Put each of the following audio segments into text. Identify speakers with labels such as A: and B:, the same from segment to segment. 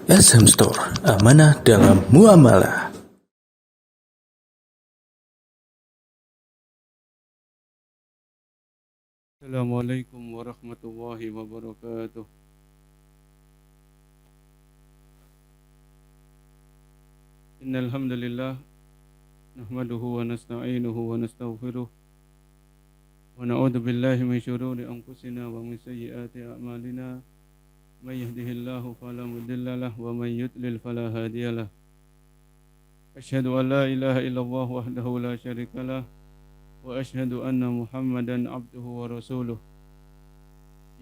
A: SM Store, amanah dalam muamalah.
B: Assalamualaikum warahmatullahi wabarakatuh. Innal hamdalillah nahmaduhu wa nasta'inuhu wa nastaghfiruh wa na'udzu billahi min shururi anfusina wa min sayyiati a'malina. May yahdihillahu fala mudilla lahu wa may yudlil fala hadiyalah. Asyhadu an la ilaha illallah wahdahu la syarika lah wa asyhadu anna Muhammadan abduhu wa rasuluh.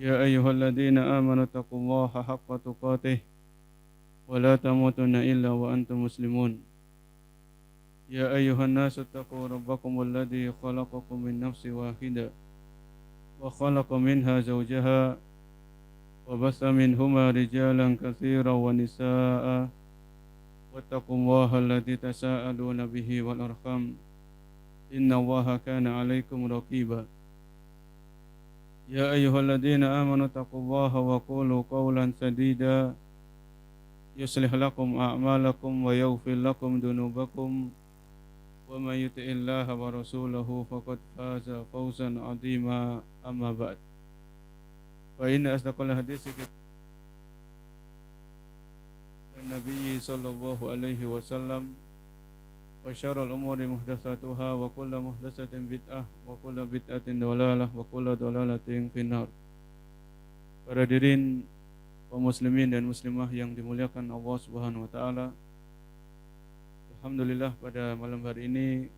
B: Ya ayyuhalladzina amanu taqullaha haqqa tuqatih wa la tamutunna illa wa antum muslimun. Ya ayyuhan nasu taqu rabbakumul ladzi khalaqakum min nafsin wahidah wa khalaqa minha zawjaha wa bassa minhuma rijalan katsiran wa nisaa'a wattaqullaha alladzi tasaaluna bihi wal arham innallaha kana 'alaikum raqiba. Ya ayyuhalladzina amanu taqullaha wa qulu qawlan sadida yuslih lakum a'malakum wa yaghfir lakum dhunubakum wa may yuti'illaha wa rasulahu faqad faza fawzan 'azima amma ba'd. Fa inna asdaqal haditsi kitabun Nabi sallallahu alaihi wasallam wa syarrul umuri muhdatsatuha wa kullu muhdatsatin bid'ah wa kullu bid'atin dhalalah wa kullu dhalalatin finnar. Para hadirin kaum muslimin dan muslimah yang dimuliakan Allah Subhanahu wa taala. Alhamdulillah pada malam hari ini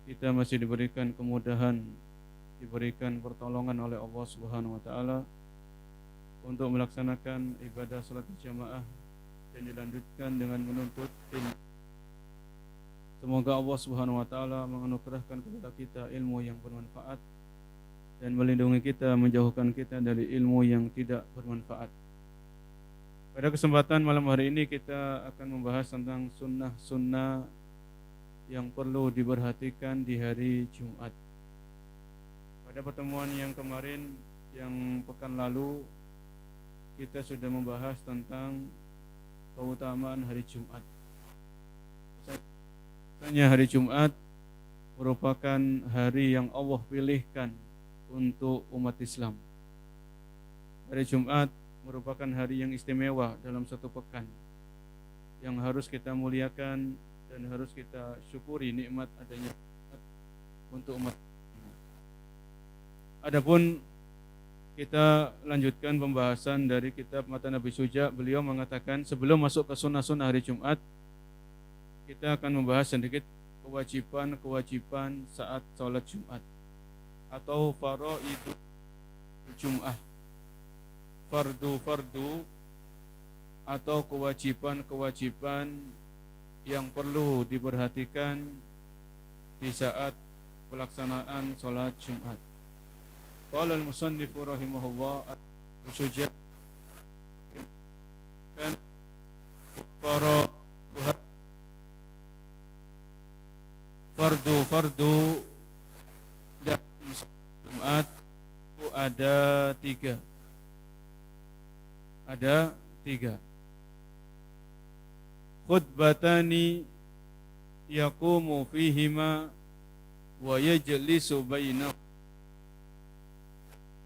B: kita masih diberikan kemudahan, diberikan pertolongan oleh Allah Subhanahu wa taala untuk melaksanakan ibadah salat jamaah dan dilanjutkan dengan menuntut ilmu. Semoga Allah Subhanahu wa taala menganugerahkan kepada kita ilmu yang bermanfaat dan melindungi kita, menjauhkan kita dari ilmu yang tidak bermanfaat. Pada kesempatan malam hari ini kita akan membahas tentang sunnah-sunnah yang perlu diperhatikan di hari Jumat. Pada pertemuan yang kemarin, yang pekan lalu, kita sudah membahas tentang keutamaan hari Jumat. Sebenarnya hari Jumat merupakan hari yang Allah pilihkan untuk umat Islam. Hari Jumat merupakan hari yang istimewa dalam satu pekan, yang harus kita muliakan dan harus kita syukuri nikmat adanya untuk umat. Adapun kita lanjutkan pembahasan dari kitab Matan Nabi Syuja. Beliau mengatakan sebelum masuk ke sunnah-sunnah hari Jumat, kita akan membahas sedikit kewajiban-kewajiban saat sholat Jumat atau faraidul Jum'ah, fardu-fardu atau kewajiban-kewajiban yang perlu diperhatikan di saat pelaksanaan sholat Jumat. Qala al-musannif rahimahullah Syuja' kan fardu dan Jumat itu ada tiga. Khutbatani yaqumu fihima wa yajlisu bainahum,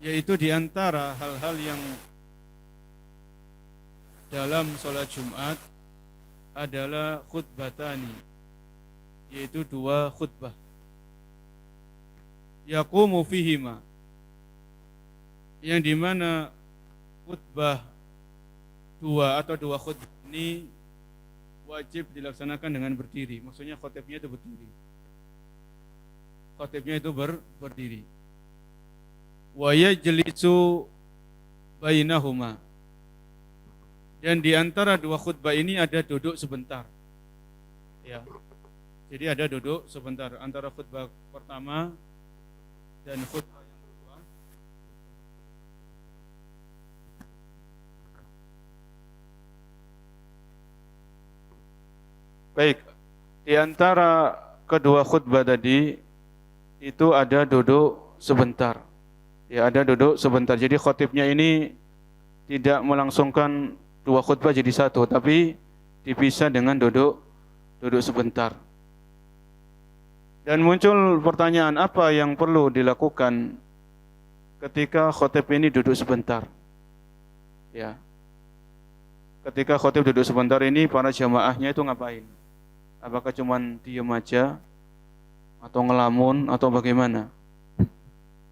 B: yaitu diantara hal-hal yang dalam sholat Jumat adalah khutbatani, yaitu dua khutbah. Yaqumu fihima, yang dimana khutbah dua khutbah ini wajib dilaksanakan dengan berdiri. Maksudnya khotibnya itu berdiri. Berdiri. Wa yajlisu bainahuma, dan di antara dua khutbah ini ada duduk sebentar. Ya. Jadi ada duduk sebentar antara khutbah pertama dan khutbah yang kedua. Baik, di antara kedua khutbah tadi itu ada duduk sebentar. Ya, ada duduk sebentar. Jadi khotibnya ini tidak melangsungkan dua khutbah jadi satu, tapi dipisah dengan duduk sebentar. Dan muncul pertanyaan, apa yang perlu dilakukan ketika khotib ini duduk sebentar? Ya. Ketika khotib duduk sebentar ini, para jamaahnya itu ngapain? Apakah cuman diam aja atau ngelamun atau bagaimana?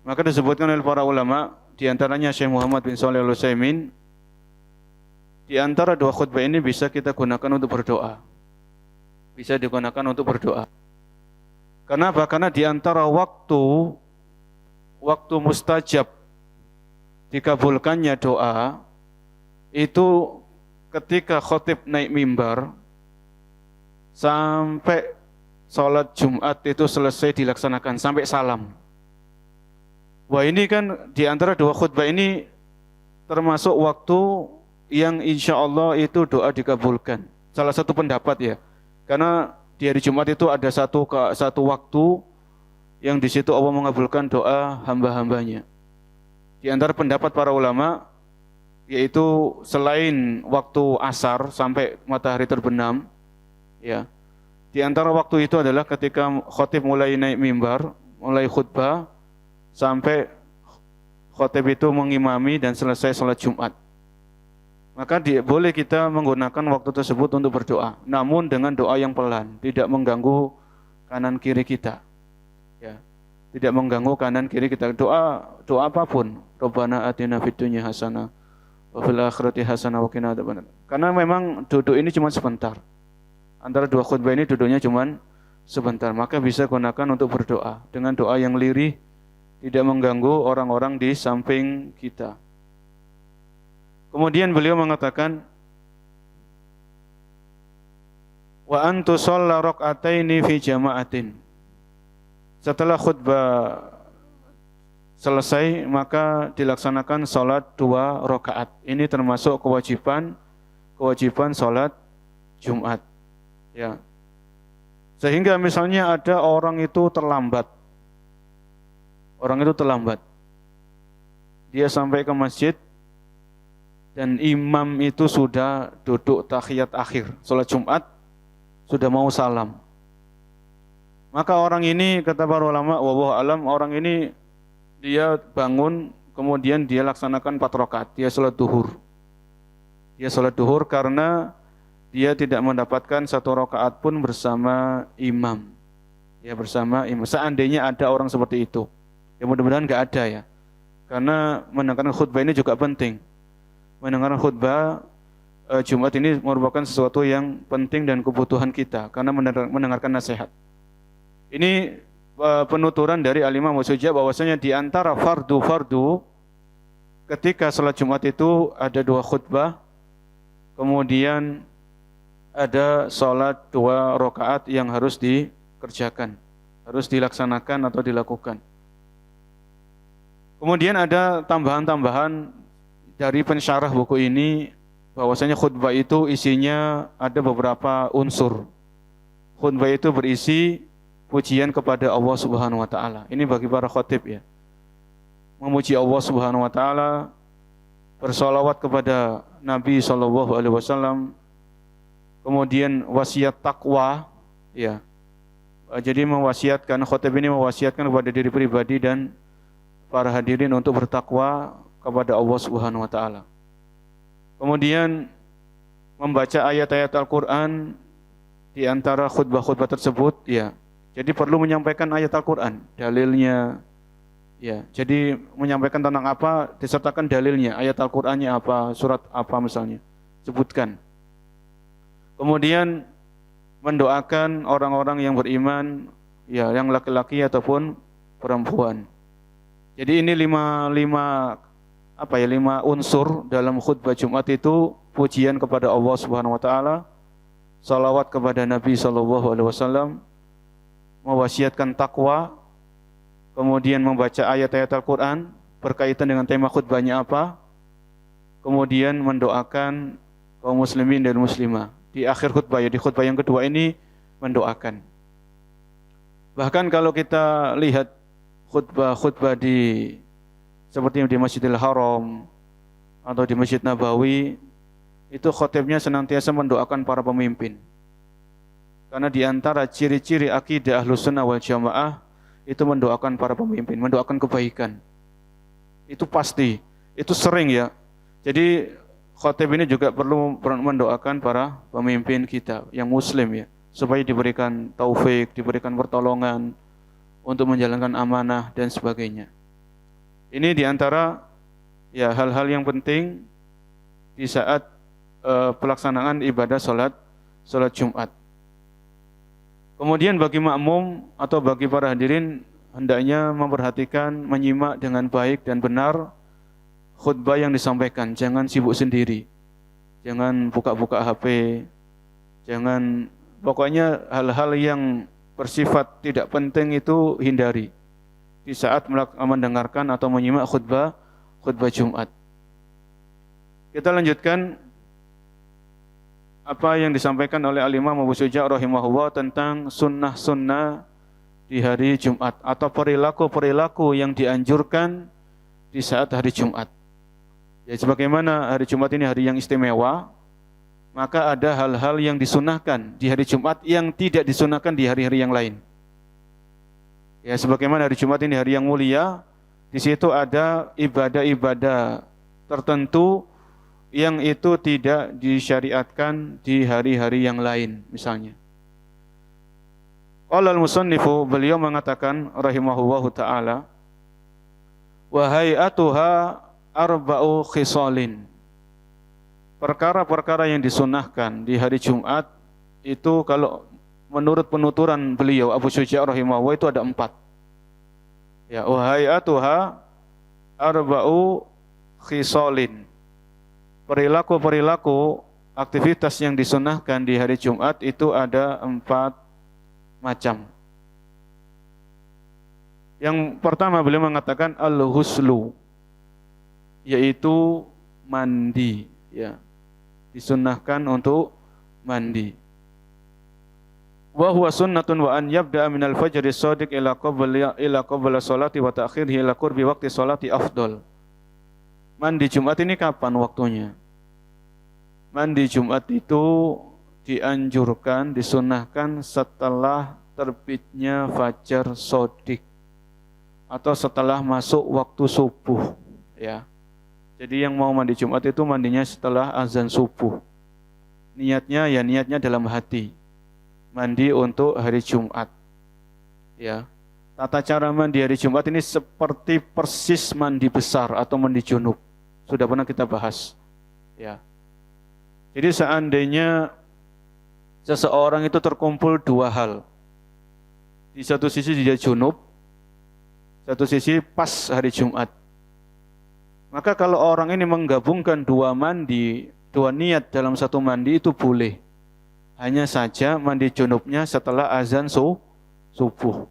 B: Maka disebutkan oleh para ulama, di antaranya Syekh Muhammad bin Shalih Al-Utsaimin, di antara dua khutbah ini bisa kita gunakan untuk berdoa. Bisa digunakan untuk berdoa. Kenapa? Karena di antara waktu mustajab dikabulkannya doa itu ketika khotib naik mimbar sampai sholat Jumat itu selesai dilaksanakan sampai salam. Wah, ini kan di antara dua khutbah ini termasuk waktu yang insya Allah itu doa dikabulkan. Salah satu pendapat ya, karena di hari Jumat itu ada satu waktu yang di situ Allah mengabulkan doa hamba-hambanya. Di antara pendapat para ulama, yaitu selain waktu asar sampai matahari terbenam, ya, di antara waktu itu adalah ketika khotib mulai naik mimbar, mulai khutbah, sampai khotib itu mengimami dan selesai sholat Jumat. Maka boleh kita menggunakan waktu tersebut untuk berdoa, namun dengan doa yang pelan, tidak mengganggu kanan kiri kita. Ya, tidak mengganggu kanan kiri kita. Doa apapun. Rabbana atina fid dunya hasanah wa fil akhirati hasanah wa qina adzabannar. Karena memang duduk ini cuma sebentar. Antara dua khutbah ini duduknya cuma sebentar, maka bisa gunakan untuk berdoa dengan doa yang lirih, tidak mengganggu orang-orang di samping kita. Kemudian beliau mengatakan, wa antu shalla rak'ataini fi jama'atin. Setelah khutbah selesai, maka dilaksanakan salat 2 rakaat. Ini termasuk kewajiban salat Jumat. Ya. Sehingga misalnya ada orang itu terlambat. Dia sampai ke masjid dan imam itu sudah duduk tahiyat akhir. Salat Jumat sudah mau salam. Maka orang ini, kata para ulama, wallahu alam, orang ini dia bangun, kemudian dia laksanakan 4 rakaat. Dia salat duhur. Karena dia tidak mendapatkan 1 rakaat pun bersama imam. Ya, bersama imam. Seandainya ada orang seperti itu. Ya mudah-mudahan enggak ada ya. Karena mendengarkan khutbah ini juga penting. Mendengarkan khutbah Jumat ini merupakan sesuatu yang penting dan kebutuhan kita karena mendengarkan nasihat. Ini penuturan dari Al-Imam As-Sujah bahwasanya di antara fardu ketika salat Jumat itu ada 2 khutbah, kemudian ada salat 2 rakaat yang harus dikerjakan, harus dilaksanakan atau dilakukan. Kemudian ada tambahan-tambahan dari pensyarah buku ini, bahwasanya khutbah itu isinya ada beberapa unsur. Khutbah itu berisi pujian kepada Allah Subhanahu wa taala. Ini bagi para khatib ya. Memuji Allah Subhanahu wa taala, bersolawat kepada Nabi sallallahu alaihi wasallam. Kemudian wasiat takwa ya. Jadi khatib ini mewasiatkan kepada diri pribadi dan para hadirin untuk bertakwa kepada Allah Subhanahu wa taala. Kemudian membaca ayat-ayat Al-Qur'an di antara khutbah-khutbah tersebut ya. Jadi perlu menyampaikan ayat Al-Qur'an, dalilnya ya. Jadi menyampaikan tentang apa, disertakan dalilnya, ayat Al-Qur'annya apa, surat apa misalnya. Sebutkan. Kemudian mendoakan orang-orang yang beriman ya, yang laki-laki ataupun perempuan. Jadi ini 5 unsur dalam khutbah Jumat itu: pujian kepada Allah Subhanahu wa taala, salawat kepada Nabi sallallahu alaihi wasallam, mewasiatkan takwa, kemudian membaca ayat-ayat Al-Qur'an berkaitan dengan tema khutbahnya apa, kemudian mendoakan kaum muslimin dan muslimah. Di akhir khutbah, ya di khutbah yang kedua ini mendoakan. Bahkan kalau kita lihat khutbah seperti di Masjidil Haram atau di Masjid Nabawi, itu khotibnya senantiasa mendoakan para pemimpin. Karena di antara ciri-ciri akidah Ahlussunnah wal Jamaah itu mendoakan para pemimpin, mendoakan kebaikan. Itu pasti, itu sering ya. Jadi khotib ini juga perlu mendoakan para pemimpin kita yang muslim ya, supaya diberikan taufik, diberikan pertolongan untuk menjalankan amanah dan sebagainya. Ini di antara ya hal-hal yang penting di saat pelaksanaan ibadah salat Jumat. Kemudian bagi makmum atau bagi para hadirin hendaknya memperhatikan, menyimak dengan baik dan benar khutbah yang disampaikan. Jangan sibuk sendiri, jangan buka-buka HP, jangan, pokoknya hal-hal yang bersifat tidak penting itu hindari di saat mendengarkan atau menyimak khutbah Jumat. Kita lanjutkan apa yang disampaikan oleh Al-Imam Abu Syuja' rahimahullah tentang sunnah-sunnah di hari Jumat atau perilaku-perilaku yang dianjurkan di saat hari Jumat. Ya, sebagaimana hari Jumat ini hari yang istimewa, maka ada hal-hal yang disunahkan di hari Jumat yang tidak disunahkan di hari-hari yang lain. Ya, sebagaimana hari Jumat ini hari yang mulia, di situ ada ibadah-ibadah tertentu yang itu tidak disyariatkan di hari-hari yang lain misalnya. Qala al-musannifu, beliau mengatakan rahimahullahu taala, wa hay'atuha arba'u khisalin. Perkara-perkara yang disunahkan di hari Jumat itu kalau menurut penuturan beliau Abu Syuja' rahimahullah itu ada 4. Ya, wa hay'atuha arba'u khisalin. Perilaku-perilaku aktivitas yang disunahkan di hari Jumat itu ada 4 macam. Yang pertama beliau mengatakan al-huslu, yaitu mandi, ya. Disunahkan untuk mandi. Wa huwa sunnatun wa an yabda'a minal fajri shadiq ila qabla sholati wa ta'khirhi ila qurbi waqti sholati afdal. Mandi Jumat ini kapan waktunya? Mandi Jumat itu dianjurkan, disunahkan setelah terbitnya fajar shadiq atau setelah masuk waktu subuh, ya. Jadi yang mau mandi Jumat itu mandinya setelah azan subuh. Niatnya dalam hati. Mandi untuk hari Jumat. Ya. Tata cara mandi hari Jumat ini seperti persis mandi besar atau mandi junub. Sudah pernah kita bahas. Ya. Jadi seandainya seseorang itu terkumpul 2 hal. Di satu sisi dia junub, satu sisi pas hari Jumat. Maka kalau orang ini menggabungkan 2 mandi, 2 niat dalam satu mandi itu boleh. Hanya saja mandi junubnya setelah azan subuh.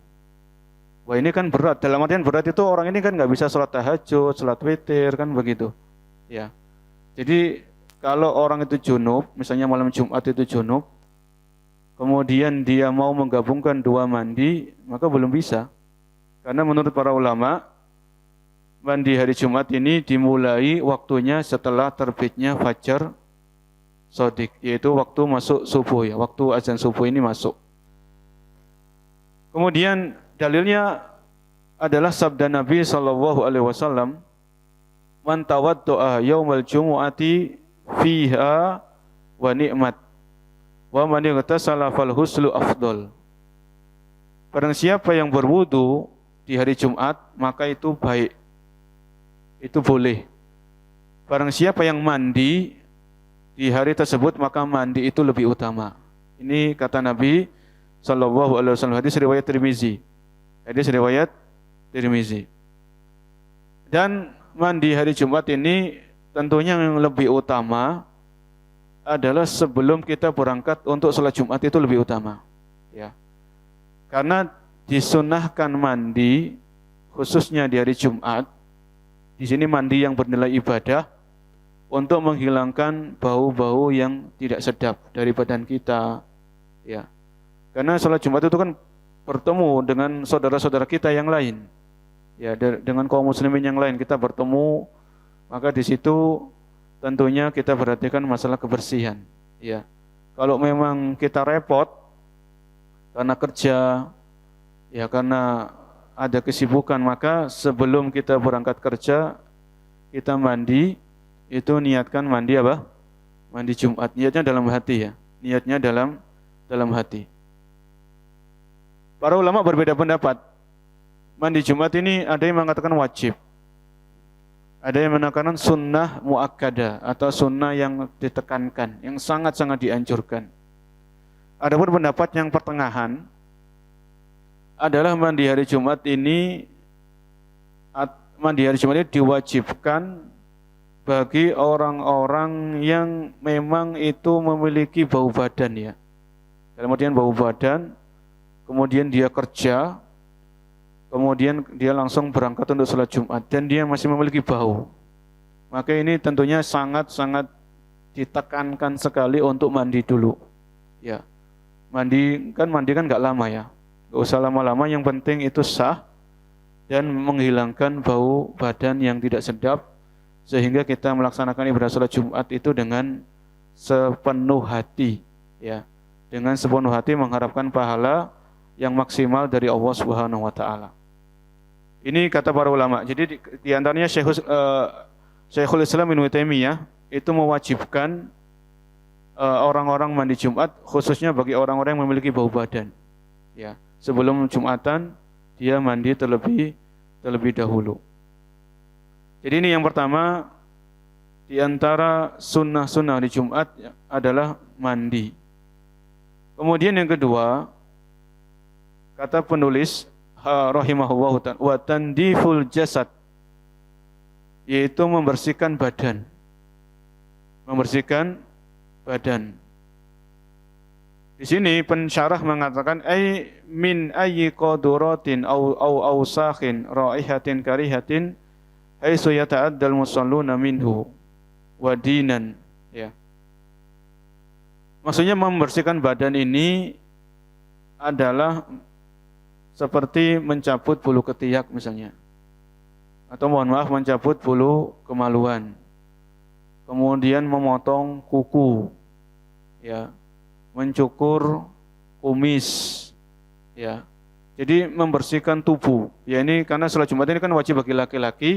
B: Wah, ini kan berat. Dalam artian berat itu orang ini kan nggak bisa sholat tahajud, sholat witir, kan begitu. Ya. Jadi kalau orang itu junub, misalnya malam Jumat itu junub, kemudian dia mau menggabungkan 2 mandi, maka belum bisa. Karena menurut para ulama, mandi hari Jumat ini dimulai waktunya setelah terbitnya fajar shadiq, yaitu waktu masuk subuh, ya, waktu azan subuh ini masuk. Kemudian dalilnya adalah sabda Nabi SAW, man tawaddu'a yaumal jumu'ati fiha wa ni'mat wa man ightasala fal huslu afdal. Barang siapa yang berwudu di hari Jumat, maka itu baik, itu boleh. Barang siapa yang mandi di hari tersebut, maka mandi itu lebih utama. Ini kata Nabi SAW, hadis riwayat Tirmizi. Hadis riwayat Tirmizi. Dan mandi hari Jumat ini tentunya yang lebih utama adalah sebelum kita berangkat untuk sholat Jumat itu lebih utama, ya. Karena disunahkan mandi khususnya di hari Jumat. Di sini mandi yang bernilai ibadah untuk menghilangkan bau-bau yang tidak sedap dari badan kita, ya. Karena sholat Jumat itu kan bertemu dengan saudara-saudara kita yang lain, ya, dengan kaum muslimin yang lain kita bertemu, maka di situ tentunya kita perhatikan masalah kebersihan. Ya, kalau memang kita repot karena kerja, ya karena ada kesibukan, maka sebelum kita berangkat kerja, kita mandi, itu niatkan mandi apa? Mandi Jumat. Niatnya dalam hati ya. Niatnya dalam hati. Para ulama berbeda pendapat. Mandi Jumat ini ada yang mengatakan wajib. Ada yang mengatakan sunnah muakkadah atau sunnah yang ditekankan, yang sangat-sangat dianjurkan. Adapun pendapat yang pertengahan adalah mandi hari Jumat ini diwajibkan bagi orang-orang yang memang itu memiliki bau badan ya. Dalam artian bau badan, kemudian dia kerja, kemudian dia langsung berangkat untuk sholat Jumat dan dia masih memiliki bau. Maka ini tentunya sangat-sangat ditekankan sekali untuk mandi dulu. Ya. Mandi kan nggak lama ya, nggak usah lama-lama. Yang penting itu sah dan menghilangkan bau badan yang tidak sedap, sehingga kita melaksanakan ibadah sholat Jumat itu dengan sepenuh hati, ya, dengan sepenuh hati mengharapkan pahala yang maksimal dari Allah Subhanahu Wa Taala. Ini kata para ulama. Jadi di antaranya Syekhul Islam Ibnu Taimiyah itu mewajibkan orang-orang mandi Jumat, khususnya bagi orang-orang yang memiliki bau badan. Ya, sebelum Jumatan dia mandi terlebih dahulu. Jadi ini yang pertama di antara sunnah-sunnah di Jumat adalah mandi. Kemudian yang kedua, kata penulis rahimahullahu ta'ala, wa tandiful jasad, yaitu membersihkan badan. Membersihkan badan. Di sini pensyarah mengatakan min ayyi qaduratin au ausakhin raihatin karihatin haitsu yata'addal musalluna minhu wa dinan, ya. Maksudnya membersihkan badan ini adalah seperti mencabut bulu ketiak misalnya. Atau mohon maaf, mencabut bulu kemaluan. Kemudian memotong kuku, ya, mencukur kumis, ya. Jadi membersihkan tubuh. Ya, ini karena sholat Jumat ini kan wajib bagi laki-laki,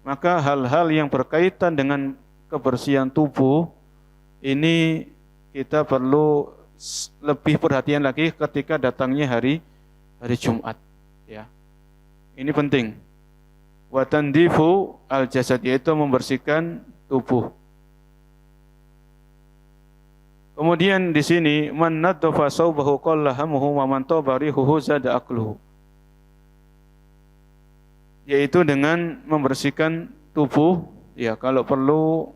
B: maka hal-hal yang berkaitan dengan kebersihan tubuh ini kita perlu lebih perhatian lagi ketika datangnya hari Jumat, ya. Ini penting. Wa tandifu al-jasad, yaitu membersihkan tubuh. Kemudian di sini man nadhafa saubahu qallahamuhu wa man tabarihu zada aqluhu, yaitu dengan membersihkan tubuh, ya, kalau perlu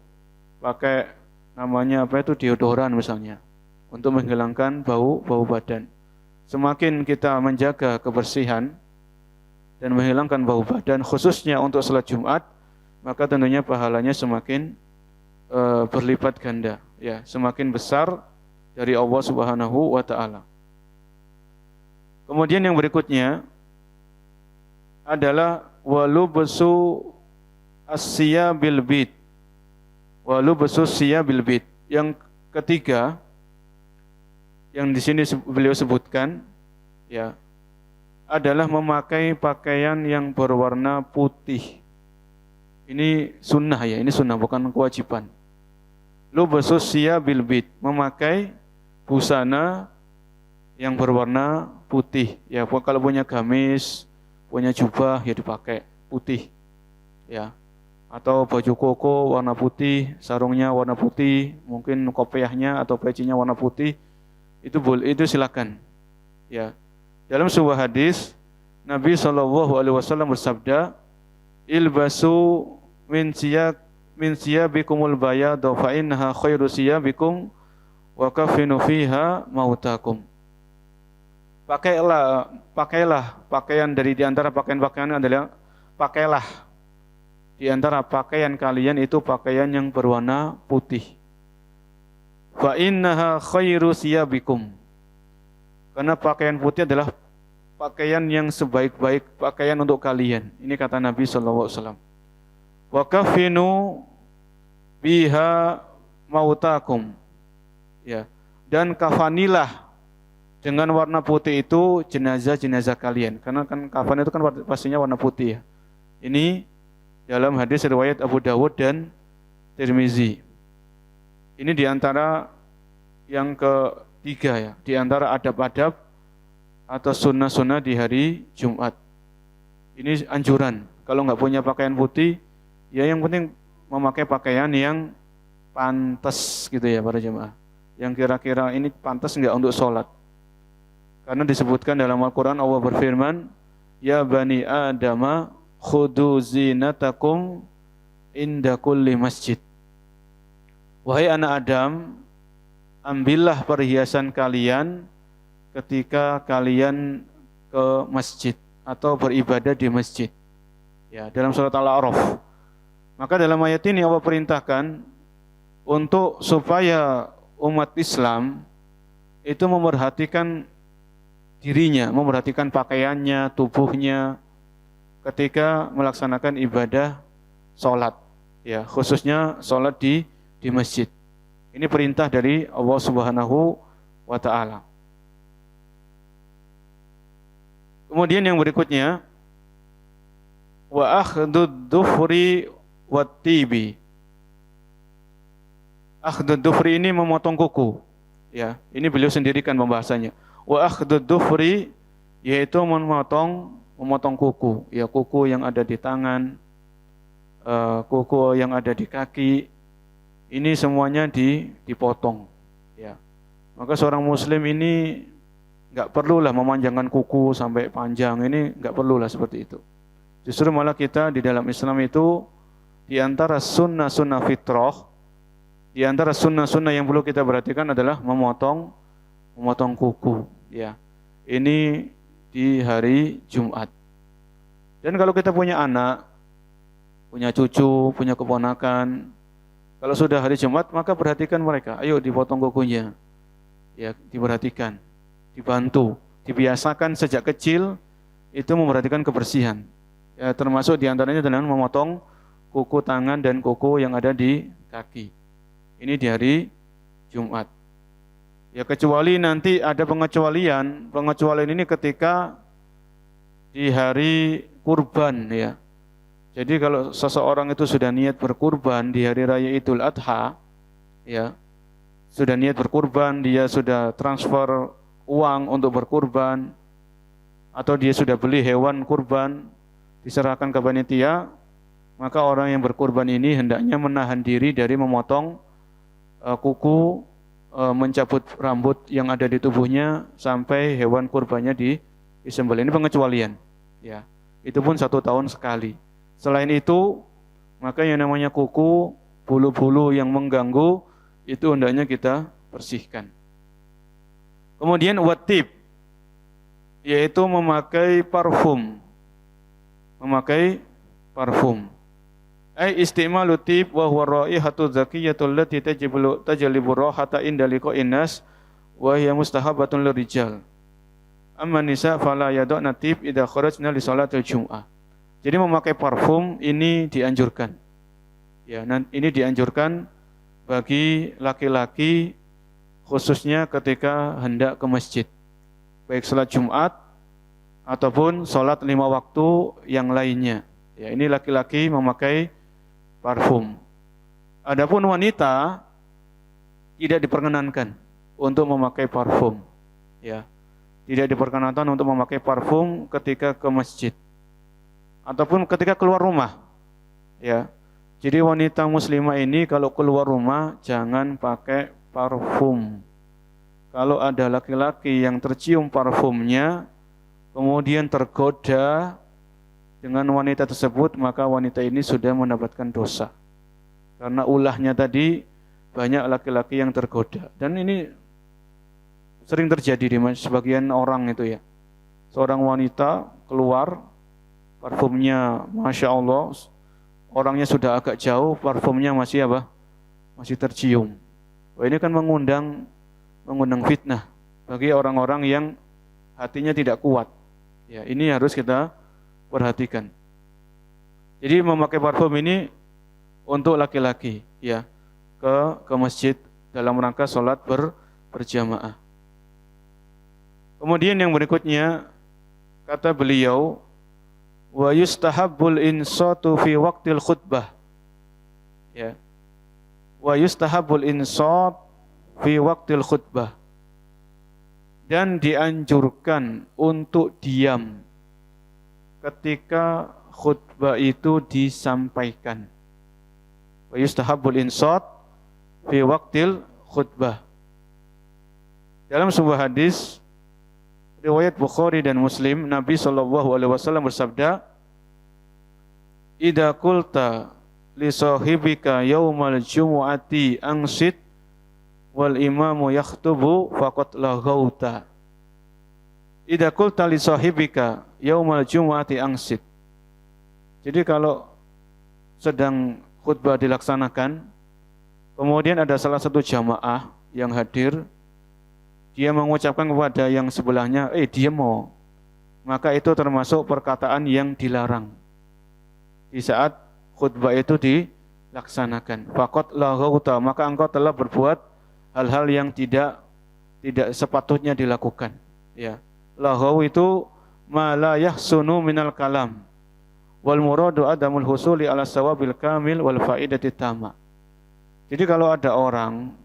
B: pakai namanya deodoran misalnya untuk menghilangkan bau badan. Semakin kita menjaga kebersihan dan menghilangkan bau badan khususnya untuk salat Jumat, maka tentunya pahalanya semakin berlipat ganda, ya, semakin besar dari Allah Subhanahu wa taala. Kemudian yang berikutnya adalah walubsu as-siyabil bid. Walubsu as-siyabil bid. Yang ketiga yang di sini beliau sebutkan, ya, adalah memakai pakaian yang berwarna putih. Ini sunnah ya, ini sunnah bukan kewajiban. Lubsus siyabil bid, memakai busana yang berwarna putih. Ya, kalau punya gamis, punya jubah ya dipakai putih. Ya. Atau baju koko warna putih, sarungnya warna putih, mungkin kopiahnya atau pecinya warna putih. Itu silakan. Ya. Dalam sebuah hadis Nabi SAW bersabda, ilbasu min siyabikumul bayadha fa innaha khairu siyabikum wa kafinu fiha mautakum. Pakailah pakaian di antara pakaian-pakaian adalah pakailah di antara pakaian kalian itu pakaian yang berwarna putih. Fa innaha khairu siyabikum. Karena pakaian putih adalah pakaian yang sebaik-baik pakaian untuk kalian. Ini kata Nabi sallallahu alaihi wasallam. Wa kafinu biha mautakum. Ya. Dan kafanilah dengan warna putih itu jenazah-jenazah kalian. Karena kan kafan itu kan pastinya warna putih ya. Ini dalam hadis riwayat Abu Dawud dan Tirmizi. Ini diantara yang ketiga ya, diantara adab-adab atau sunnah-sunnah di hari Jumat. Ini anjuran. Kalau nggak punya pakaian putih, ya yang penting memakai pakaian yang pantas gitu ya para jemaah. Yang kira-kira ini pantas nggak untuk sholat. Karena disebutkan dalam Al-Quran Allah berfirman, Ya bani Adama khudu zinatakum inda kulli masjid. Wahai anak Adam, ambillah perhiasan kalian ketika kalian ke masjid atau beribadah di masjid. Ya, dalam surat Al-A'raf. Maka dalam ayat ini Allah perintahkan untuk supaya umat Islam itu memerhatikan dirinya, memerhatikan pakaiannya, tubuhnya ketika melaksanakan ibadah sholat, ya khususnya sholat di masjid. Ini perintah dari Allah Subhanahu wa Ta'ala. Kemudian yang berikutnya, wa akhdud dufri wat tibi. Akhdud dufri ini memotong kuku. Ya, ini beliau sendirikan pembahasannya. Wa akhdud dufri yaitu memotong kuku, ya kuku yang ada di tangan, kuku yang ada di kaki. Ini semuanya dipotong, ya. Maka seorang muslim ini enggak perlulah memanjangkan kuku sampai panjang, ini enggak perlulah seperti itu. Justru malah kita di dalam Islam itu di antara sunnah-sunnah fitrah, di antara sunnah-sunnah yang perlu kita perhatikan adalah memotong kuku, ya. Ini di hari Jumat. Dan kalau kita punya anak, punya cucu, punya keponakan, kalau sudah hari Jumat maka perhatikan mereka, ayo dipotong kukunya. Ya, diperhatikan, dibantu, dibiasakan sejak kecil itu memperhatikan kebersihan. Ya, termasuk diantaranya dengan memotong kuku tangan dan kuku yang ada di kaki. Ini di hari Jumat. Ya, kecuali nanti ada pengecualian. Pengecualian ini ketika di hari kurban, ya. Jadi kalau seseorang itu sudah niat berkurban di hari raya Idul Adha, ya, sudah niat berkurban, dia sudah transfer uang untuk berkurban, atau dia sudah beli hewan kurban, diserahkan ke panitia, maka orang yang berkurban ini hendaknya menahan diri dari memotong kuku, mencabut rambut yang ada di tubuhnya sampai hewan kurbannya disembelih. Ini pengecualian, ya. Itu pun 1 tahun sekali. Selain itu, maka yang namanya kuku, bulu-bulu yang mengganggu itu hendaknya kita bersihkan. Kemudian watib, yaitu memakai parfum. Memakai parfum. Ai istimalu tib wa huwa raihatu zakiyatul lati tajlibu rahata inda liqa'in nas wa hiya mustahabatun lirijal. Amma nisa fala yad'na tib idza kharajna li salatil jum'ah. Jadi memakai parfum ini dianjurkan. Ya, ini dianjurkan bagi laki-laki khususnya ketika hendak ke masjid. Baik salat Jumat ataupun salat 5 waktu yang lainnya. Ya, ini laki-laki memakai parfum. Adapun wanita tidak diperkenankan untuk memakai parfum. Ya. Tidak diperkenankan untuk memakai parfum ketika ke masjid ataupun ketika keluar rumah. Ya. Jadi wanita muslimah ini kalau keluar rumah jangan pakai parfum. Kalau ada laki-laki yang tercium parfumnya kemudian tergoda dengan wanita tersebut, maka wanita ini sudah mendapatkan dosa. Karena ulahnya tadi banyak laki-laki yang tergoda. Dan ini sering terjadi di sebagian orang itu ya. Seorang wanita keluar, parfumnya Masya Allah, orangnya sudah agak jauh, parfumnya masih apa? Masih tercium. Wah, ini kan mengundang fitnah bagi orang-orang yang hatinya tidak kuat. Ya, ini harus kita perhatikan. Jadi memakai parfum ini untuk laki-laki. ya ke masjid dalam rangka sholat berjamaah. Kemudian yang berikutnya kata beliau, wa yustahabbul insatu fi waqtil khutbah. Ya. Wa yustahabbul insat fi waqtil khutbah. Dan dianjurkan untuk diam ketika khutbah itu disampaikan. Wa yustahabbul insat fi waqtil khutbah. Dalam sebuah hadis riwayat Bukhari dan Muslim, Nabi SAW bersabda, "Idza qulta li sahibika yaumal jumu'ati ansit wal imamu yakhtubu faqad laghauta." Idza qulta li sahibika yaumal jumu'ati ansit. Jadi kalau sedang khutbah dilaksanakan, kemudian ada salah satu jamaah yang hadir, dia mengucapkan kepada yang sebelahnya, diam, maka itu termasuk perkataan yang dilarang di saat khutbah itu dilaksanakan. Faqad laghauta, maka engkau telah berbuat hal-hal yang tidak sepatutnya dilakukan. Ya, laghau itu ma la yahsunu minal kalam wal muradu adamul husuli ala sawabil kamil wal faidati tamma. Jadi kalau ada orang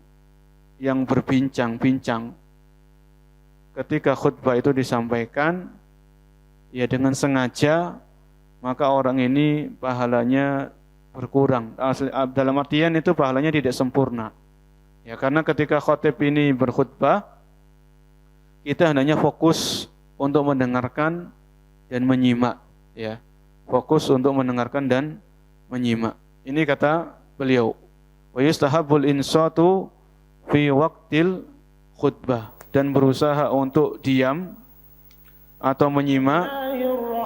B: yang berbincang-bincang ketika khutbah itu disampaikan, ya dengan sengaja, maka orang ini pahalanya berkurang. Dalam artian itu pahalanya tidak sempurna. Ya, karena ketika khotib ini berkhutbah, kita hendaknya fokus untuk mendengarkan dan menyimak. Ya, fokus untuk mendengarkan dan menyimak. Ini kata beliau, wa yustahabbul insatu fi waqtil khutbah, dan berusaha untuk diam atau menyimak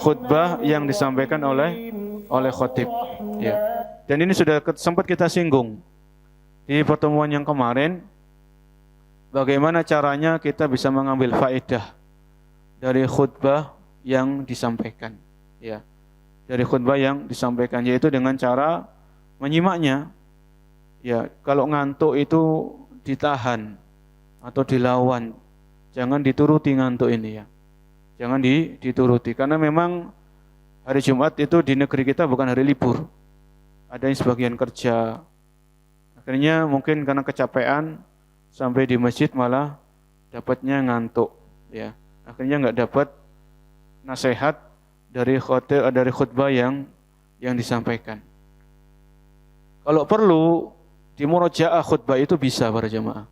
B: khutbah yang disampaikan oleh khotib. Ya. Dan ini sudah sempat kita singgung di pertemuan yang kemarin, bagaimana caranya kita bisa mengambil faedah dari khutbah yang disampaikan. Ya. Dari khutbah yang disampaikan, yaitu dengan cara menyimaknya. Ya, kalau ngantuk itu ditahan atau dilawan, jangan dituruti ngantuk ini ya. Jangan dituruti, karena memang hari Jumat itu di negeri kita bukan hari libur. Ada yang sebagian kerja. Akhirnya mungkin karena kecapean sampai di masjid malah dapatnya ngantuk ya. Akhirnya enggak dapat nasihat dari khutbah yang disampaikan. Kalau perlu di murojaah khutbah itu bisa para jamaah.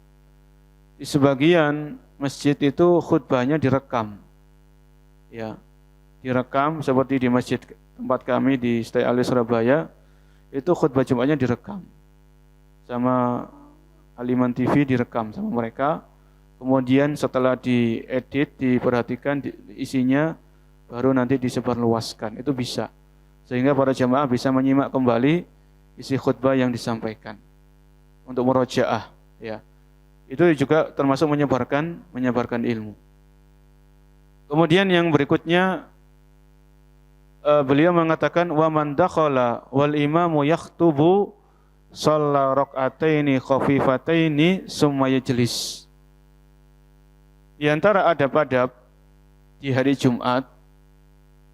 B: Di sebagian masjid itu khutbahnya direkam. Ya, direkam seperti di masjid tempat kami di Stay Ali Surabaya, itu khutbah Jumatnya direkam. Sama Aliman TV direkam sama mereka. Kemudian setelah diedit, diperhatikan isinya, baru nanti disebarluaskan. Itu bisa. Sehingga para jamaah bisa menyimak kembali isi khutbah yang disampaikan untuk murojaah, ya. Itu juga termasuk menyebarkan ilmu. Kemudian yang berikutnya beliau mengatakan, wa man dakhala wal imamu yakhtubu shalla rak'ataini khafifataini summa yajlis. Di antara adab-adab di hari Jumat,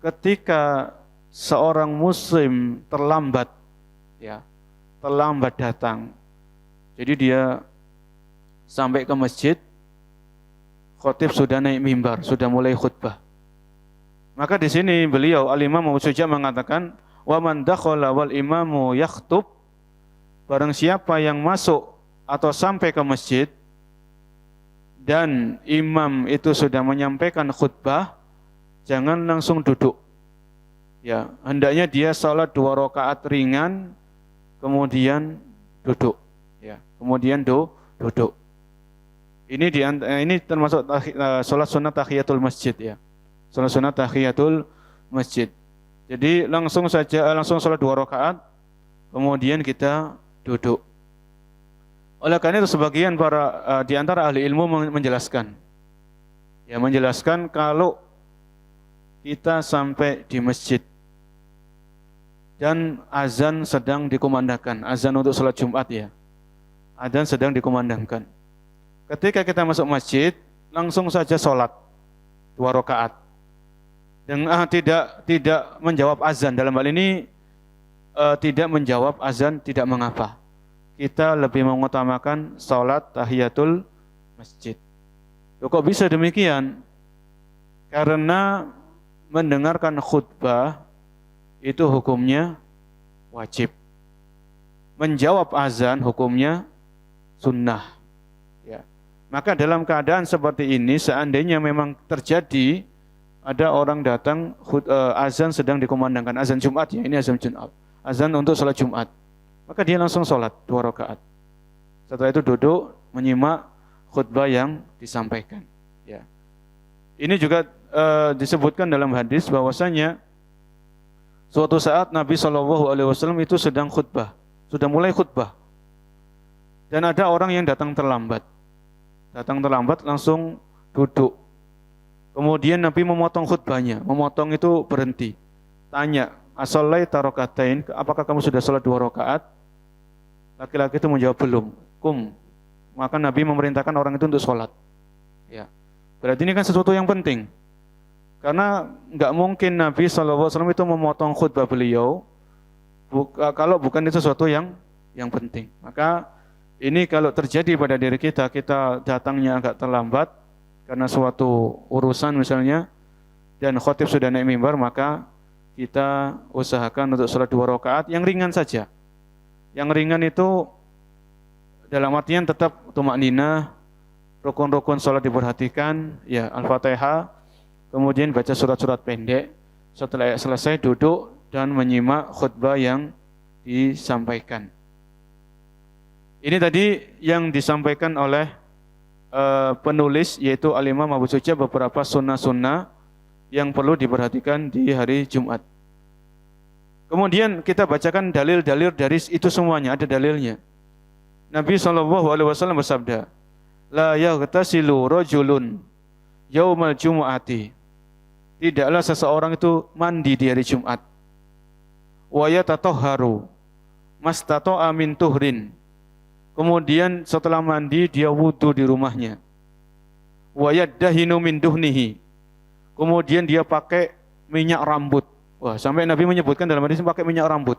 B: ketika seorang muslim terlambat datang, jadi dia sampai ke masjid, khotib sudah naik mimbar, sudah mulai khutbah. Maka di sini beliau Al-Imam Abu Suja mengatakan, wa man dakhala wal imamu yakhtub, barang siapa yang masuk atau sampai ke masjid dan imam itu sudah menyampaikan khutbah, jangan langsung duduk. Ya, hendaknya dia salat 2 rakaat ringan, kemudian duduk. Ya, kemudian duduk. Ini termasuk salat sunat tahiyatul masjid ya. Salat sunat tahiyatul masjid. Jadi langsung salat 2 rakaat, kemudian kita duduk. Oleh karena itu sebagian di antara ahli ilmu menjelaskan kalau kita sampai di masjid dan azan sedang dikumandangkan, azan untuk sholat Jumat ya. Azan sedang dikumandangkan. Ketika kita masuk masjid, langsung saja sholat 2 rakaat. Dan tidak menjawab azan. Dalam hal ini tidak menjawab azan tidak mengapa. Kita lebih mengutamakan sholat tahiyatul masjid. Kok bisa demikian? Karena mendengarkan khutbah itu hukumnya wajib. Menjawab azan hukumnya sunnah. Ya. Maka dalam keadaan seperti ini, seandainya memang terjadi ada orang datang azan sedang dikumandangkan, azan Jumat ya, ini azan Jumat, azan untuk sholat Jumat, maka dia langsung sholat 2 rakaat. Setelah itu duduk menyimak khutbah yang disampaikan. Ya. Ini juga disebutkan dalam hadis bahwasanya suatu saat Nabi SAW itu sedang khutbah, sudah mulai khutbah, dan ada orang yang datang terlambat langsung duduk. Kemudian Nabi memotong khutbahnya, memotong itu berhenti. Tanya, as-shalaita rakaatain, apakah kamu sudah sholat 2 rakaat? Laki-laki itu menjawab belum. Maka Nabi memerintahkan orang itu untuk sholat. Ya. Berarti ini kan sesuatu yang penting. Karena nggak mungkin Nabi SAW itu memotong khutbah beliau kalau bukan itu sesuatu yang penting. Maka ini kalau terjadi pada diri kita, kita datangnya agak terlambat karena suatu urusan misalnya, dan khotib sudah naik mimbar, maka kita usahakan untuk sholat 2 rakaat yang ringan saja. Yang ringan itu dalam artian tetap tumakninah, rukun-rukun sholat diperhatikan, ya Al-Fatihah, kemudian baca surat-surat pendek, setelah selesai duduk dan menyimak khutbah yang disampaikan. Ini tadi yang disampaikan oleh penulis, yaitu Al-Imam Abu Suja, beberapa sunnah-sunnah yang perlu diperhatikan di hari Jumat. Kemudian kita bacakan dalil-dalil dari itu semuanya, ada dalilnya. Nabi SAW bersabda, la yaghtasilu rajulun yaumal jumu'ati, tidaklah seseorang itu mandi di hari Jumat. Wa yatatahharu mastata'a min tuhrin, kemudian setelah mandi dia wudu di rumahnya. Wa yaddahinu min duhnihi, kemudian dia pakai minyak rambut. Wah, sampai Nabi menyebutkan dalam hadis pakai minyak rambut.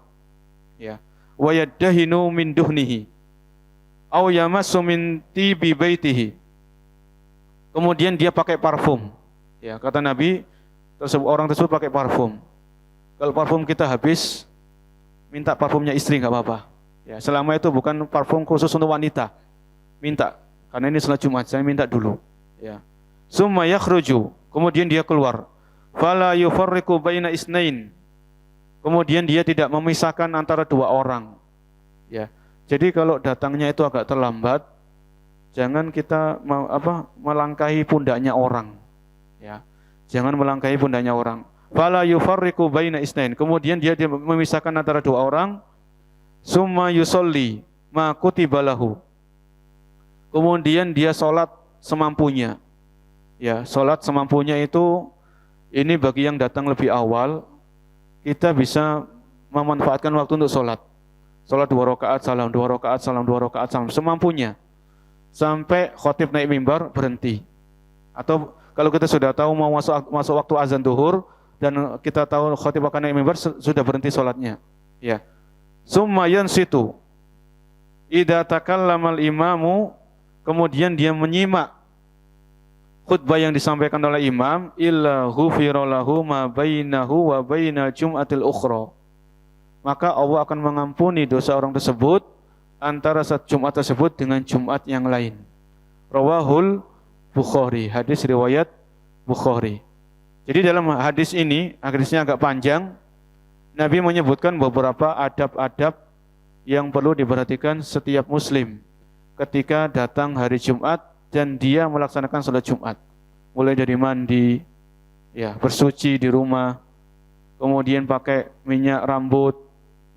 B: Ya. Wa yaddahinu min duhnihi aw yamassu min tibi baitihi, kemudian dia pakai parfum. Ya, kata Nabi, orang tersebut pakai parfum. Kalau parfum kita habis, minta parfumnya istri enggak apa-apa. Ya, selama itu bukan parfum khusus untuk wanita. Minta, karena ini salat Jumat, saya minta dulu. Ya. Summa yakhruju, kemudian dia keluar. Fala yufarriqu baina isnain, kemudian dia tidak memisahkan antara 2 orang. Ya. Jadi kalau datangnya itu agak terlambat, jangan kita melangkahi pundaknya orang. Ya. Jangan melangkahi pundaknya orang. Fala yufarriqu baina isnain, kemudian dia memisahkan antara 2 orang. Summa yusolli ma kutiba lahu, kemudian dia sholat semampunya. Ya, sholat semampunya itu, ini bagi yang datang lebih awal, kita bisa memanfaatkan waktu untuk sholat. Sholat 2 rakaat salam, 2 rakaat salam, 2 rakaat salam, semampunya. Sampai khotib naik mimbar berhenti. Atau kalau kita sudah tahu mau masuk waktu azan duhur, dan kita tahu khotib akan naik mimbar, sudah berhenti sholatnya. Ya. Summa yansitu idza takallamal imamu, kemudian dia menyimak khutbah yang disampaikan oleh imam, illa ghufira lahu ma bainahu wa bainal jum'atil ukhra, maka Allah akan mengampuni dosa orang tersebut antara saat Jumat tersebut dengan Jumat yang lain. Rawahul Bukhari, hadis riwayat Bukhari. Jadi dalam hadis ini, hadisnya agak panjang, Nabi menyebutkan beberapa adab-adab yang perlu diperhatikan setiap muslim ketika datang hari Jumat dan dia melaksanakan sholat Jumat. Mulai dari mandi, ya, bersuci di rumah, kemudian pakai minyak rambut,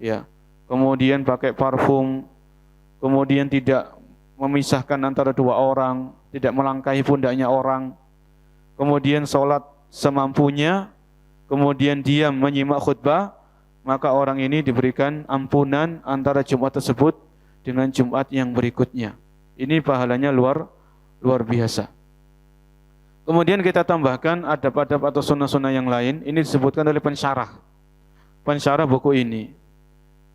B: ya, kemudian pakai parfum, kemudian tidak memisahkan antara 2 orang, tidak melangkahi pundaknya orang, kemudian sholat semampunya, kemudian diam menyimak khutbah, maka orang ini diberikan ampunan antara Jumat tersebut dengan Jumat yang berikutnya. Ini pahalanya luar biasa. Kemudian kita tambahkan adab-adab atau sunnah-sunnah yang lain. Ini disebutkan oleh pensyarah buku ini.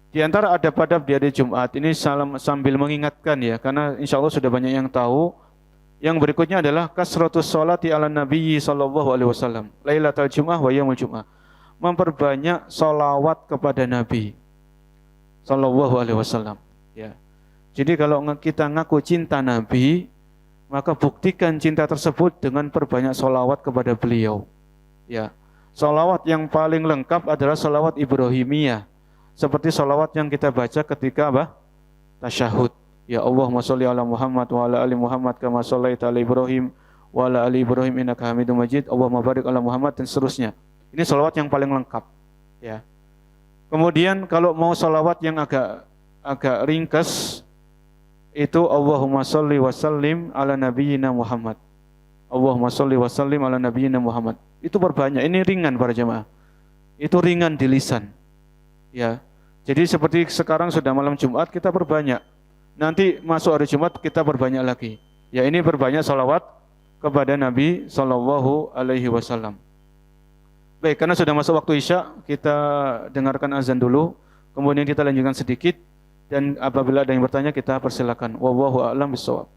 B: Di antara adab-adab di hari Jumat ini sambil mengingatkan ya, karena insya Allah sudah banyak yang tahu. Yang berikutnya adalah kasratus sholati ala nabiyyi sallallahu alaihi wasallam lailatul jum'ah wa yaumul jum'ah. Memperbanyak sholawat kepada Nabi sallallahu alaihi wasallam ya. Jadi kalau kita ngaku cinta Nabi, maka buktikan cinta tersebut dengan perbanyak sholawat kepada beliau ya. Sholawat yang paling lengkap adalah sholawat Ibrahimiyah, seperti sholawat yang kita baca ketika tasyahud. Ya Allahumma sholli ala Muhammad wa ala ali Muhammad kama shallaita ala Ibrahim wa ala ali Ibrahim innaka Hamidum Majid. Allahumma barik ala Muhammad dan seterusnya. Ini sholawat yang paling lengkap ya. Kemudian kalau mau sholawat yang agak ringkas, itu Allahumma sholli wa sallim ala nabiyyina Muhammad. Allahumma sholli wa sallim ala nabiyyina Muhammad. Itu berbanyak. Ini ringan para jemaah. Itu ringan di lisan ya. Jadi seperti sekarang sudah malam Jumat, kita perbanyak. Nanti masuk hari Jumat kita berbanyak lagi. Ya, ini berbanyak salawat kepada Nabi Sallallahu Alaihi Wasallam. Baik, karena sudah masuk waktu Isya, kita dengarkan azan dulu. Kemudian kita lanjutkan sedikit. Dan apabila ada yang bertanya, kita persilakan. Wallahu a'lam bishawab.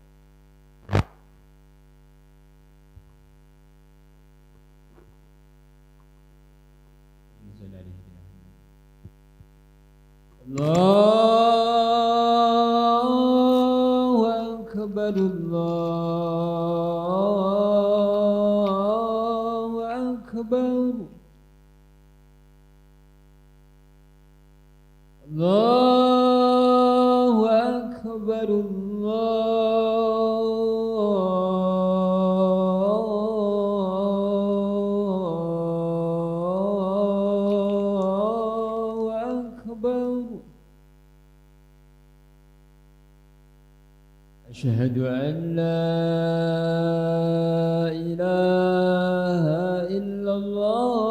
C: Allahu Akbar, Allahu Akbar, Allahu Akbar, Allahu Akbar. أشهد أن لا إله إلا الله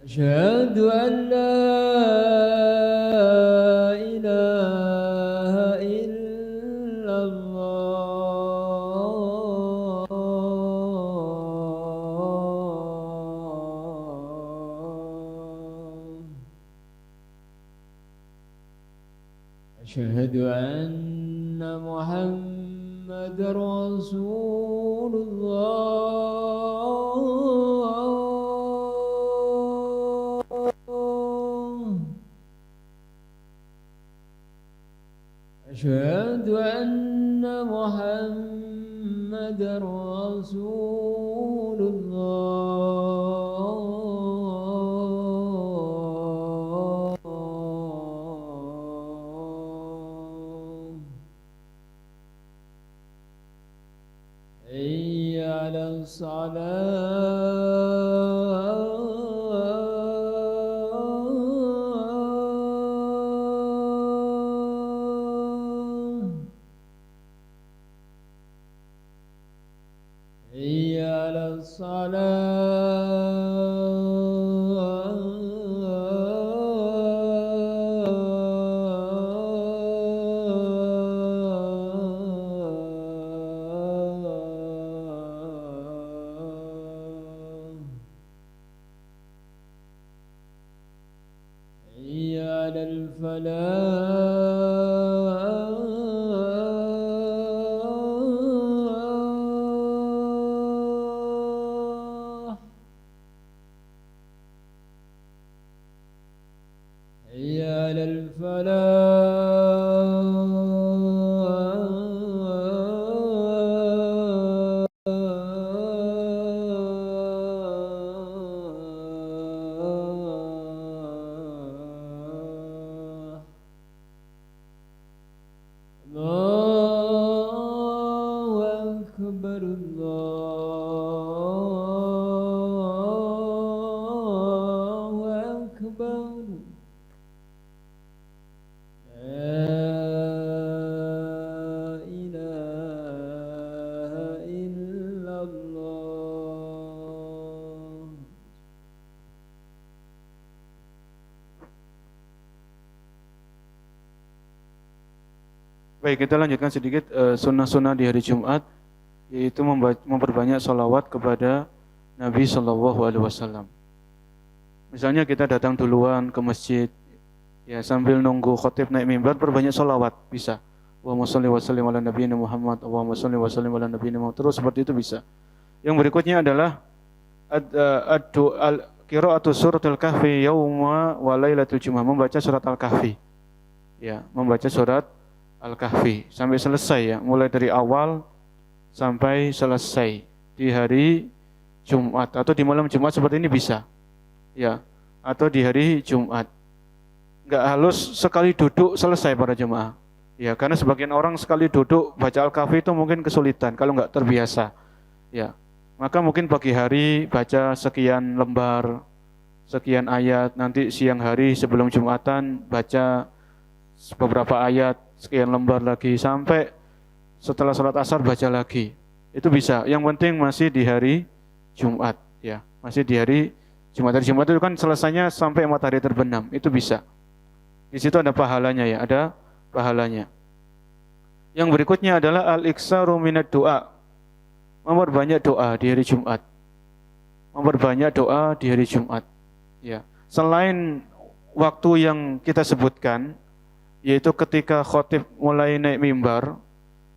C: أشهد أن لا إله إلا الله أشهد أن محمد رسول الله أشهد أن محمد رسول الله حي على الصلاة حي على الصلاة حي على الفلاح حي على الفلاح
B: Baik, kita lanjutkan sedikit sunnah-sunnah di hari Jumat, yaitu memperbanyak sholawat kepada Nabi Shallallahu Alaihi Wasallam. Misalnya kita datang duluan ke masjid, ya sambil nunggu khotib naik mimbar, perbanyak sholawat bisa. Allahumma sholli wa sallim ala nabiyina Muhammad, Allahumma sholli wa sallim ala nabiyina Muhammad. Terus seperti itu bisa. Yang berikutnya adalah qira'atu suratul kahfi yauma wa lailatul jumu'ah, membaca surat al-kahfi. Ya, membaca surat al-kahfi sampai selesai ya, mulai dari awal sampai selesai di hari Jumat atau di malam Jumat seperti ini bisa. Ya, atau di hari Jumat. Enggak halus sekali duduk selesai para jemaah. Ya, karena sebagian orang sekali duduk baca Al-Kahfi itu mungkin kesulitan kalau enggak terbiasa. Ya, maka mungkin pagi hari baca sekian lembar, sekian ayat, nanti siang hari sebelum Jumatan baca beberapa ayat, sekian lembar lagi, sampai setelah sholat asar baca lagi. Itu bisa. Yang penting masih di hari Jumat, ya, masih di hari Jumat. Hari Jumat itu kan selesainya sampai matahari terbenam, itu bisa. Di situ ada pahalanya ya, ada pahalanya. Yang berikutnya adalah al-iktsaru minad doa. Memperbanyak doa di hari Jumat. Memperbanyak doa di hari Jumat. Ya. Selain waktu yang kita sebutkan, yaitu ketika khotib mulai naik mimbar.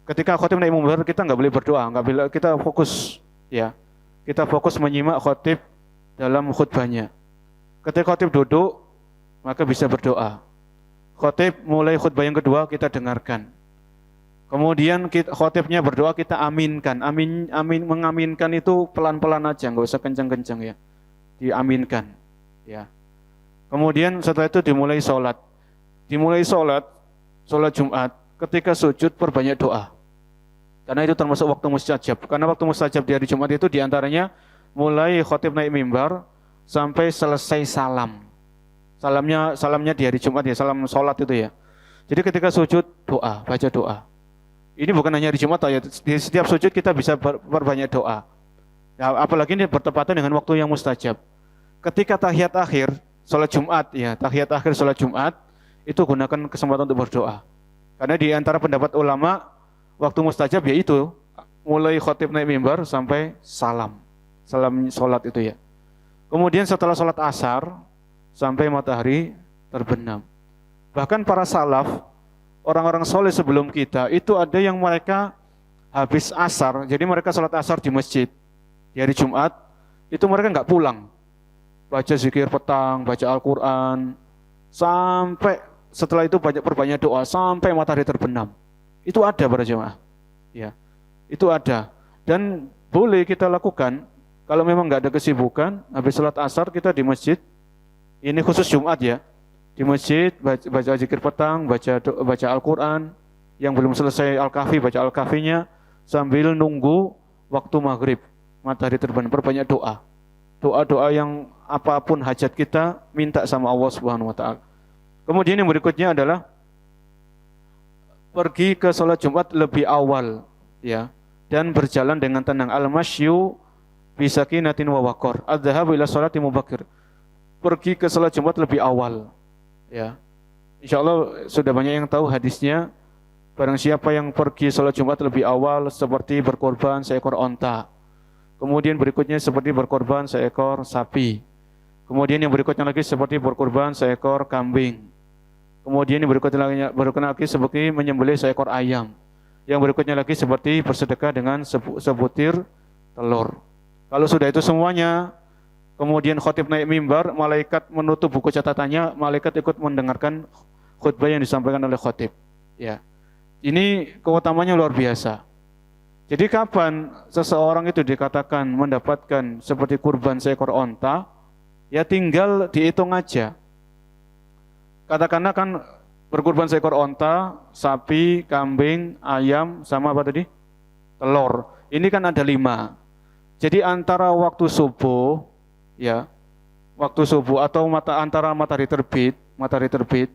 B: Ketika khotib naik mimbar kita nggak boleh berdoa, nggak boleh, kita fokus, ya. Kita fokus menyimak khotib dalam khutbahnya. Ketika khotib duduk, maka bisa berdoa. Khotib mulai khutbah yang kedua kita dengarkan. Kemudian khotibnya berdoa kita aminkan. Amin, mengaminkan itu pelan-pelan aja, nggak usah kencang-kencang ya. Diaminkan, ya. Kemudian setelah itu dimulai sholat. Dimulai sholat Jumat. Ketika sujud perbanyak doa. Karena itu termasuk waktu mustajab. Karena waktu mustajab di hari Jumat itu diantaranya mulai khotib naik mimbar sampai selesai salam. Salamnya di hari Jumat ya, salam sholat itu ya. Jadi ketika sujud doa, baca doa. Ini bukan hanya hari Jumat ya, di setiap sujud kita bisa berbanyak doa. Ya, apalagi ini bertepatan dengan waktu yang mustajab. Ketika tahiyat akhir sholat Jumat ya, tahiyat akhir sholat Jumat itu gunakan kesempatan untuk berdoa. Karena di antara pendapat ulama waktu mustajab yaitu mulai khotib naik mimbar sampai salam sholat itu ya. Kemudian setelah sholat asar sampai matahari terbenam. Bahkan para salaf, orang-orang soleh sebelum kita, itu ada yang mereka habis asar, jadi mereka sholat asar di masjid. Di hari Jumat, itu mereka nggak pulang. Baca zikir petang, baca Al-Quran, sampai setelah itu perbanyak doa, sampai matahari terbenam. Itu ada para jemaah. Ya, itu ada. Dan boleh kita lakukan, kalau memang nggak ada kesibukan, habis sholat asar kita di masjid. Ini khusus Jumat ya. Di masjid baca zikir petang, baca Al-Quran. Yang belum selesai Al-Kahfi, baca Al-Kahfinya sambil nunggu waktu maghrib, matahari terbenam. Perbanyak doa. Doa-doa yang apapun hajat kita minta sama Allah Subhanahu wa taala. Kemudian yang berikutnya adalah pergi ke sholat Jumat lebih awal ya, dan berjalan dengan tenang. Al-masyu bisakinatin wa waqar. Adz-dzahabu ila sholati mubakkir. Pergi ke sholat Jumat lebih awal, ya. Insya Allah sudah banyak yang tahu hadisnya. Barang siapa yang pergi sholat Jumat lebih awal, seperti berkorban seekor onta. Kemudian berikutnya seperti berkorban seekor sapi. Kemudian yang berikutnya lagi seperti berkorban seekor kambing. Kemudian yang berikutnya lagi seperti menyembelih seekor ayam. Yang berikutnya lagi seperti bersedekah dengan sebutir telur. Kalau sudah itu semuanya, kemudian khotib naik mimbar, malaikat menutup buku catatannya, malaikat ikut mendengarkan khutbah yang disampaikan oleh khotib. Ya, ini keutamanya luar biasa. Jadi kapan seseorang itu dikatakan mendapatkan seperti kurban seekor onta, ya tinggal dihitung aja. Katakanlah kan berkurban seekor onta, sapi, kambing, ayam, sama apa tadi? Telur. Ini kan ada 5. Jadi antara waktu subuh, ya, waktu subuh atau antara matahari terbit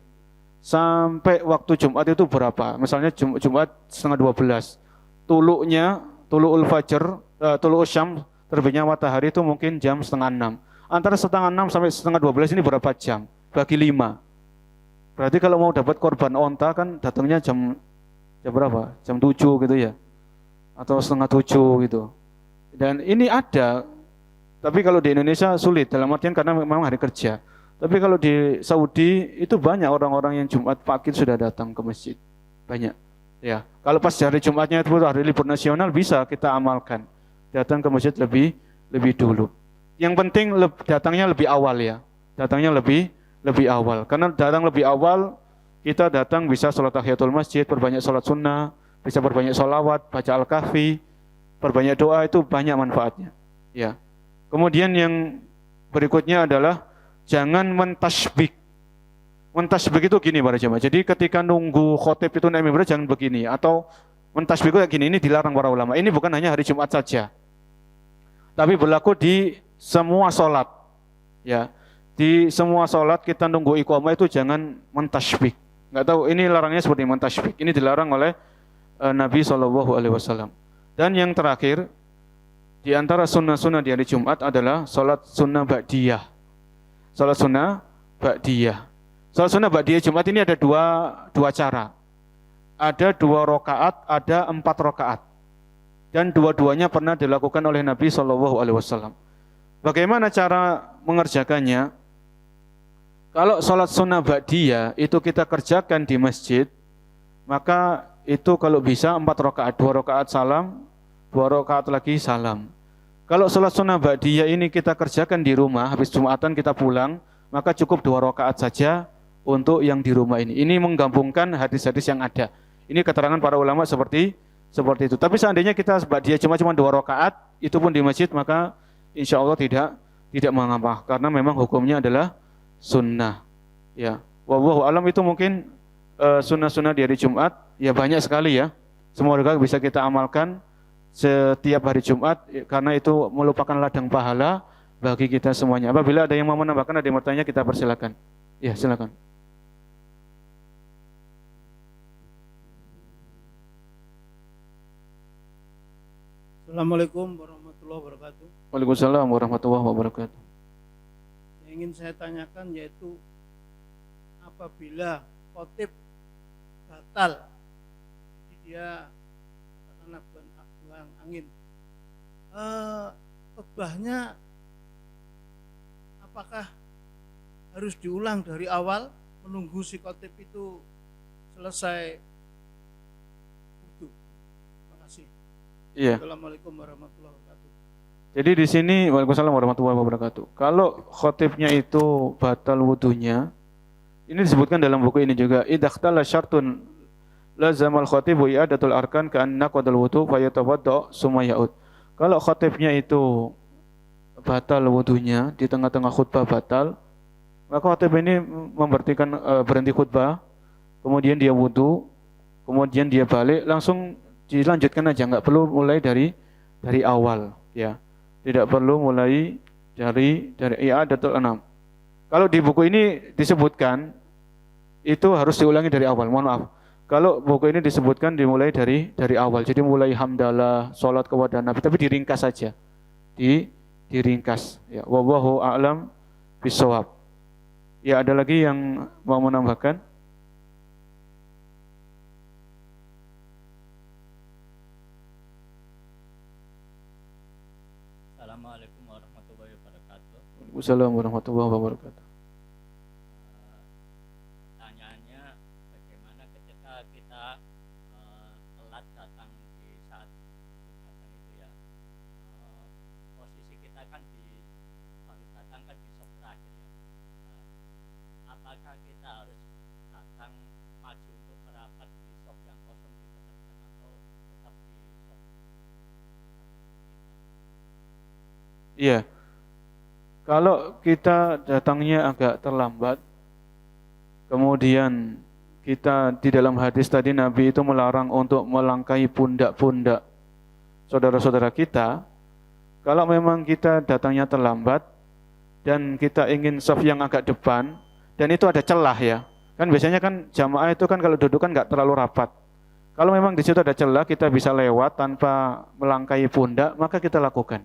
B: sampai waktu Jumat itu berapa? Misalnya Jumat setengah 12. Tulu'ul fajr, tulu'ul syam, terbitnya matahari itu mungkin jam setengah 6. Antara setengah 6 sampai setengah 12 ini berapa jam? Bagi 5. Berarti kalau mau dapat korban onta kan datangnya jam jam berapa? Jam 7 gitu ya. Atau setengah 7 gitu. Dan ini ada, tapi kalau di Indonesia sulit, dalam artian karena memang hari kerja. Tapi kalau di Saudi itu banyak orang-orang yang Jumat pagi sudah datang ke masjid. Banyak. Ya, kalau pas hari Jumatnya itu hari libur nasional bisa kita amalkan. Datang ke masjid lebih dulu. Yang penting datangnya lebih awal ya. Datangnya lebih awal. Karena datang lebih awal, kita datang bisa sholat tahiyatul masjid, perbanyak sholat sunnah, bisa perbanyak sholawat, baca al-kahfi, perbanyak doa, itu banyak manfaatnya. Ya. Kemudian yang berikutnya adalah jangan mentasbik. Mentasbik itu gini para jemaah. Jadi ketika nunggu khotib itu naik mimbar jangan begini. Atau mentasbik itu kayak gini, ini dilarang para ulama. Ini bukan hanya hari Jumat saja. Tapi berlaku di semua sholat. Ya. Di semua sholat kita nunggu iqamah itu jangan mentasbik. Nggak tahu ini larangnya seperti mentasbik. Ini dilarang oleh Nabi SAW. Dan yang terakhir, di antara sunnah-sunnah di hari Jumat adalah sholat sunnah ba'diyah. Sholat sunnah ba'diyah. Sholat sunnah ba'diyah Jumat ini ada dua cara. Ada 2 rakaat, ada 4 rakaat. Dan dua-duanya pernah dilakukan oleh Nabi SAW. Bagaimana cara mengerjakannya? Kalau sholat sunnah ba'diyah itu kita kerjakan di masjid, maka itu kalau bisa 4 rakaat, 2 rakaat salam, 2 rakaat lagi salam. Kalau sholat sunnah ba'diyah ini kita kerjakan di rumah, habis Jumatan kita pulang, maka cukup 2 rakaat saja untuk yang di rumah ini. Ini menggabungkan hadis-hadis yang ada. Ini keterangan para ulama seperti itu. Tapi seandainya kita ba'diyah cuma 2 rakaat, itu pun di masjid, maka insya Allah tidak mengapa, karena memang hukumnya adalah sunnah. Ya, wallahu alam. Itu mungkin sunnah-sunnah di hari Jumat. Ya banyak sekali ya. Semoga bisa kita amalkan setiap hari Jumat, karena itu merupakan ladang pahala bagi kita semuanya. Apabila ada yang mau menambahkan, ada yang bertanya, kita persilakan. Ya, silakan.
D: Assalamualaikum warahmatullahi wabarakatuh.
B: Waalaikumsalam warahmatullahi wabarakatuh.
D: Yang ingin saya tanyakan yaitu apabila khotib batal, jadi dia katakanlah buang angin, khotbahnya apakah harus diulang dari awal menunggu si khotib itu selesai wudu? Terima kasih.
B: Iya.
D: Assalamualaikum warahmatullahi wabarakatuh.
B: Jadi di sini waalaikumsalam warahmatullahi wabarakatuh. Kalau khotibnya itu batal wudunya, ini disebutkan dalam buku ini juga, idakhtala syartun lazamal khotib wa i'adatul arkan ka'anna qadal wudu fa yatawadda summa ya'ud. Kalau khotibnya itu batal wudunya, di tengah-tengah khutbah batal, maka khotib ini berhenti khutbah, kemudian dia wudu, kemudian dia balik, langsung dilanjutkan aja, nggak perlu mulai dari awal, ya. Tidak perlu mulai dari i'adatul anam. Kalau di buku ini disebutkan itu harus diulangi dari awal. Mohon maaf. Kalau buku ini disebutkan dimulai dari awal. Jadi mulai hamdalah, salat kepada Nabi, tapi diringkas saja. Diringkas. Ya, wallahu a'lam bishawab. Ya, ada lagi yang mau menambahkan?
C: Assalamualaikum warahmatullahi wabarakatuh.
B: Waalaikumsalam warahmatullahi wabarakatuh.
C: Pertanyaannya, bagaimana ketika kita telat datang di saat Jumatan itu ya, posisi kita kan baru datang kan di sop terakhir ya. Apakah kita harus datang maju untuk merapat di sop yang kosong di depan atau tetap di sop?
B: Iya. Kalau kita datangnya agak terlambat, kemudian kita di dalam hadis tadi Nabi itu melarang untuk melangkahi pundak-pundak saudara-saudara kita. Kalau memang kita datangnya terlambat dan kita ingin saf yang agak depan, dan itu ada celah ya. Kan biasanya kan jamaah itu kan kalau duduk kan nggak terlalu rapat. Kalau memang di situ ada celah, kita bisa lewat tanpa melangkahi pundak, maka kita lakukan.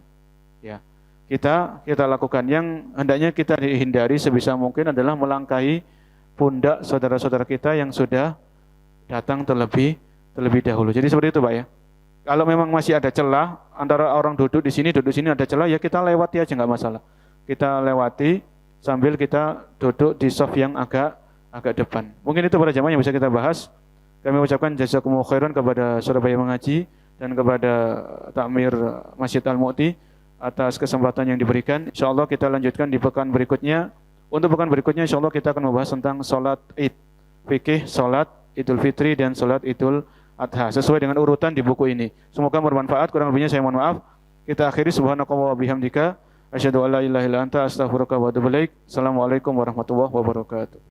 B: Ya. Kita lakukan. Yang hendaknya kita hindari sebisa mungkin adalah melangkahi pundak saudara-saudara kita yang sudah datang terlebih terlebih dahulu. Jadi seperti itu Pak ya. Kalau memang masih ada celah antara orang duduk di sini ada celah, ya kita lewati aja nggak masalah. Kita lewati sambil kita duduk di soft yang agak depan. Mungkin itu para jamaah yang bisa kita bahas. Kami ucapkan jazakumullah khairan kepada Surabaya Mengaji dan kepada Takmir Masjid Al-Mu'ti atas kesempatan yang diberikan. Insyaallah kita lanjutkan di pekan berikutnya. Untuk pekan berikutnya insyaallah kita akan membahas tentang salat Id, fikih salat Idul Fitri dan salat Idul Adha sesuai dengan urutan di buku ini. Semoga bermanfaat. Kurang lebihnya saya mohon maaf. Kita akhiri subhanakallah wa bihamdika asyhadu an la ilaha illa anta astaghfiruka wa atubu ilaik. Assalamualaikum warahmatullahi wabarakatuh.